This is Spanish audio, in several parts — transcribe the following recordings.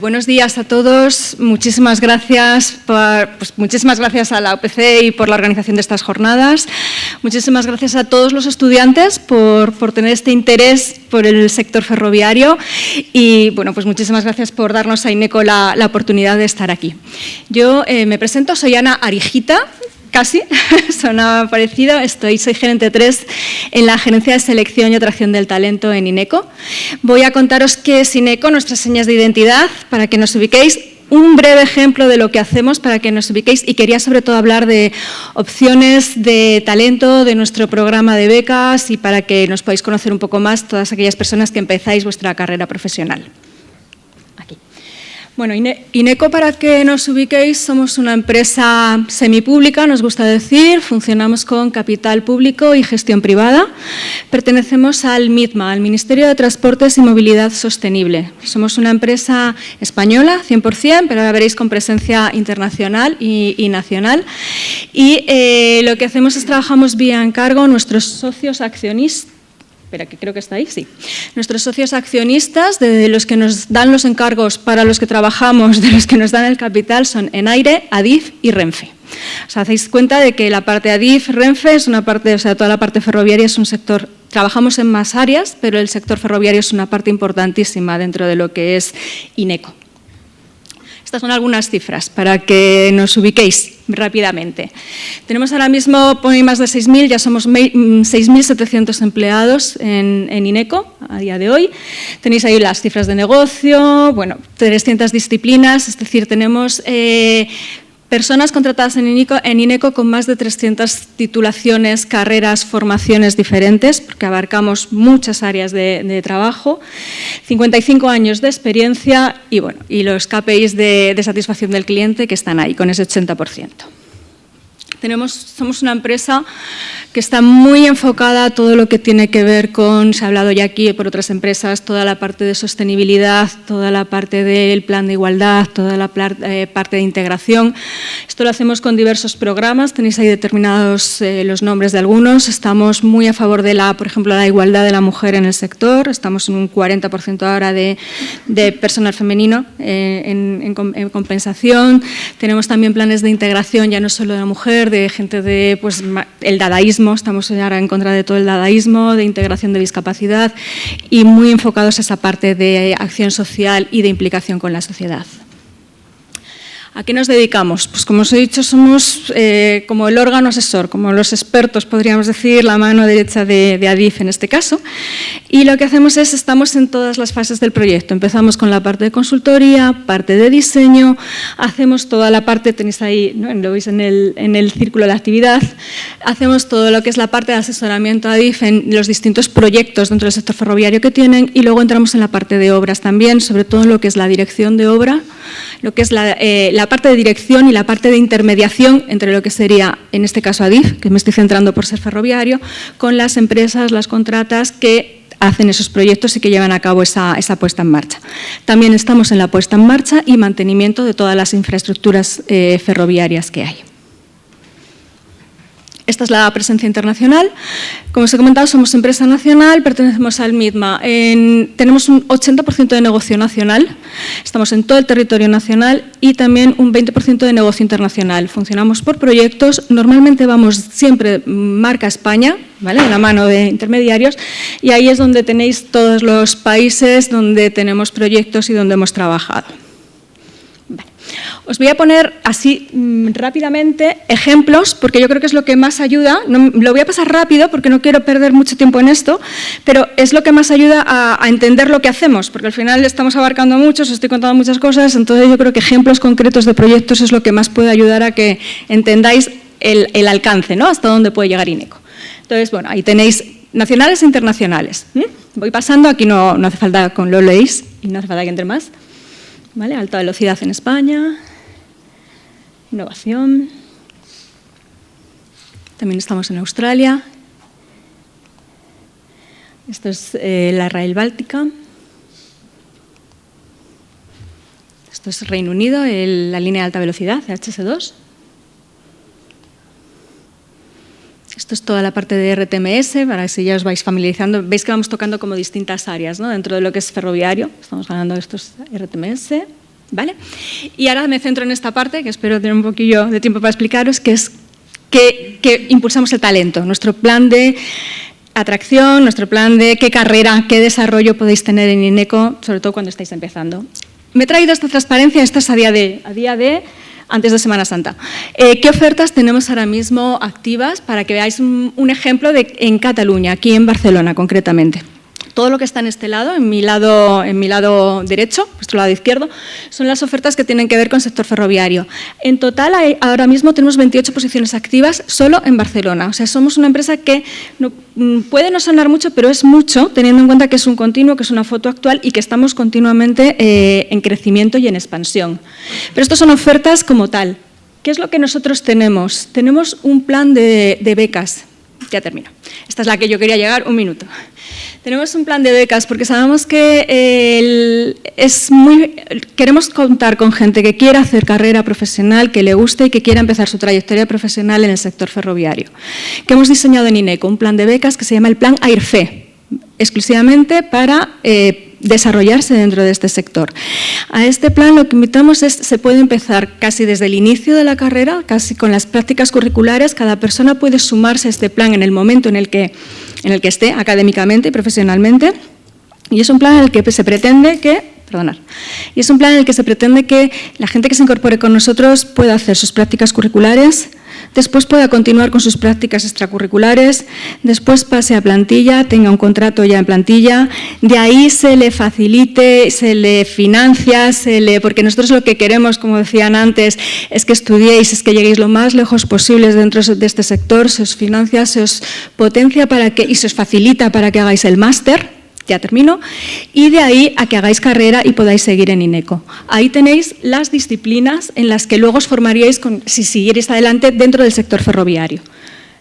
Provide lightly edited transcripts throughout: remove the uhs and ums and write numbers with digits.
Buenos días a todos. Muchísimas gracias a la UPC y por la organización de estas jornadas. Muchísimas gracias a todos los estudiantes por tener este interés por el sector ferroviario y bueno, pues muchísimas gracias por darnos a INECO la oportunidad de estar aquí. Yo me presento, soy Ana Arijita. Casi, sonaba parecido. Soy gerente 3 en la Gerencia de Selección y Atracción del Talento en INECO. Voy a contaros qué es INECO, nuestras señas de identidad, para que nos ubiquéis. Un breve ejemplo de lo que hacemos para que nos ubiquéis y quería sobre todo hablar de opciones de talento, de nuestro programa de becas y para que nos podáis conocer un poco más todas aquellas personas que empezáis vuestra carrera profesional. Bueno, INECO, para que nos ubiquéis, somos una empresa semipública, nos gusta decir, funcionamos con capital público y gestión privada. Pertenecemos al MITMA, al Ministerio de Transportes y Movilidad Sostenible. Somos una empresa española, 100%, pero ahora veréis con presencia internacional y nacional. Y lo que hacemos es trabajamos vía encargo, nuestros socios accionistas. Espera, que creo que está ahí, sí. Nuestros socios accionistas, de los que nos dan los encargos para los que trabajamos, de los que nos dan el capital, son Enaire, Adif y Renfe. Os hacéis cuenta de que la parte Adif, Renfe, es una parte, o sea, toda la parte ferroviaria es un sector, trabajamos en más áreas, pero el sector ferroviario es una parte importantísima dentro de lo que es INECO. Estas son algunas cifras para que nos ubiquéis rápidamente. Tenemos ahora mismo más de 6.000, ya somos 6.700 empleados en INECO a día de hoy. Tenéis ahí las cifras de negocio, bueno, 300 disciplinas, es decir, tenemos personas contratadas en INECO con más de 300 titulaciones, carreras, formaciones diferentes, porque abarcamos muchas áreas de trabajo, 55 años de experiencia y, bueno, y los KPIs de satisfacción del cliente que están ahí, con ese 80%. Somos una empresa que está muy enfocada a todo lo que tiene que ver con, se ha hablado ya aquí por otras empresas, toda la parte de sostenibilidad, toda la parte del plan de igualdad, toda la parte de integración. Esto lo hacemos con diversos programas, tenéis ahí determinados los nombres de algunos. Estamos muy a favor de, por ejemplo, la igualdad de la mujer en el sector. Estamos en un 40% ahora de personal femenino en compensación. Tenemos también planes de integración, ya no solo de la mujer, de gente de el dadaísmo, estamos ahora en contra de todo el dadaísmo, de integración de discapacidad y muy enfocados a esa parte de acción social y de implicación con la sociedad. ¿A qué nos dedicamos? Pues como os he dicho, somos como el órgano asesor, como los expertos, podríamos decir, la mano derecha de Adif en este caso. Y lo que hacemos es, estamos en todas las fases del proyecto. Empezamos con la parte de consultoría, parte de diseño, hacemos toda la parte, tenéis ahí, ¿no? Lo veis en el círculo de actividad, hacemos todo lo que es la parte de asesoramiento a Adif en los distintos proyectos dentro del sector ferroviario que tienen y luego entramos en la parte de obras también, sobre todo en lo que es la dirección de obra, lo que es la parte de dirección y la parte de intermediación entre lo que sería, en este caso Adif, que me estoy centrando por ser ferroviario, con las empresas, las contratas que hacen esos proyectos y que llevan a cabo esa puesta en marcha. También estamos en la puesta en marcha y mantenimiento de todas las infraestructuras ferroviarias que hay. Esta es la presencia internacional. Como os he comentado, somos empresa nacional, pertenecemos al MITMA. Tenemos un 80% de negocio nacional, estamos en todo el territorio nacional y también un 20% de negocio internacional. Funcionamos por proyectos, normalmente vamos siempre marca España, ¿vale? De la mano de intermediarios, y ahí es donde tenéis todos los países donde tenemos proyectos y donde hemos trabajado. Os voy a poner así rápidamente ejemplos, porque yo creo que es lo que más ayuda. Lo voy a pasar rápido porque no quiero perder mucho tiempo en esto, pero es lo que más ayuda a entender lo que hacemos, porque al final estamos abarcando mucho, os estoy contando muchas cosas, entonces yo creo que ejemplos concretos de proyectos es lo que más puede ayudar a que entendáis el alcance, ¿no? Hasta dónde puede llegar INECO. Entonces, bueno, ahí tenéis nacionales e internacionales. Voy pasando, aquí no hace falta, lo leéis y no hace falta que entre más. ¿Vale? Alta velocidad en España, innovación, también estamos en Australia, esto es la Rail Báltica, esto es Reino Unido, la línea de alta velocidad, HS2, Esto es toda la parte de RTMS, para que si ya os vais familiarizando, veis que vamos tocando como distintas áreas, ¿no? Dentro de lo que es ferroviario, estamos hablando de estos RTMS. ¿vale? Y ahora me centro en esta parte, que espero tener un poquillo de tiempo para explicaros, que es que impulsamos el talento, nuestro plan de atracción, nuestro plan de qué carrera, qué desarrollo podéis tener en INECO, sobre todo cuando estáis empezando. Me he traído esta transparencia, esto es a día de antes de Semana Santa. ¿Qué ofertas tenemos ahora mismo activas para que veáis un ejemplo en Cataluña, aquí en Barcelona concretamente? Todo lo que está en este lado, en mi lado derecho, vuestro lado izquierdo, son las ofertas que tienen que ver con el sector ferroviario. En total, ahora mismo tenemos 28 posiciones activas solo en Barcelona. O sea, somos una empresa que puede no sonar mucho, pero es mucho, teniendo en cuenta que es un continuo, que es una foto actual y que estamos continuamente en crecimiento y en expansión. Pero estas son ofertas como tal. ¿Qué es lo que nosotros tenemos? Tenemos un plan de becas. Ya termino. Esta es la que yo quería llegar, un minuto. Tenemos un plan de becas porque sabemos que queremos contar con gente que quiera hacer carrera profesional, que le guste y que quiera empezar su trayectoria profesional en el sector ferroviario. Que hemos diseñado en INECO un plan de becas que se llama el Plan AIRFE, exclusivamente para desarrollarse dentro de este sector. A este plan lo que invitamos es, se puede empezar casi desde el inicio de la carrera, casi con las prácticas curriculares, cada persona puede sumarse a este plan en el momento en el que esté académicamente y profesionalmente, y es un plan en el que se pretende que la gente que se incorpore con nosotros pueda hacer sus prácticas curriculares, después pueda continuar con sus prácticas extracurriculares, después pase a plantilla, tenga un contrato ya en plantilla, de ahí se le facilite, se le financia, porque nosotros lo que queremos, como decían antes, es que estudiéis, es que lleguéis lo más lejos posible dentro de este sector, se os financia, se os potencia y se os facilita para que hagáis el máster. Ya termino, y de ahí a que hagáis carrera y podáis seguir en INECO. Ahí tenéis las disciplinas en las que luego os formaríais si siguierais adelante dentro del sector ferroviario.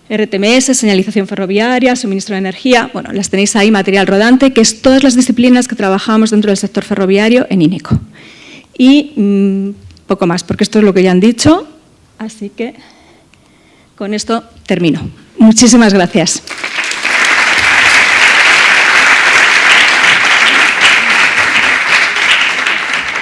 RTMS, señalización ferroviaria, suministro de energía, bueno, las tenéis ahí, material rodante, que es todas las disciplinas que trabajamos dentro del sector ferroviario en INECO. Y poco más, porque esto es lo que ya han dicho, así que con esto termino. Muchísimas gracias.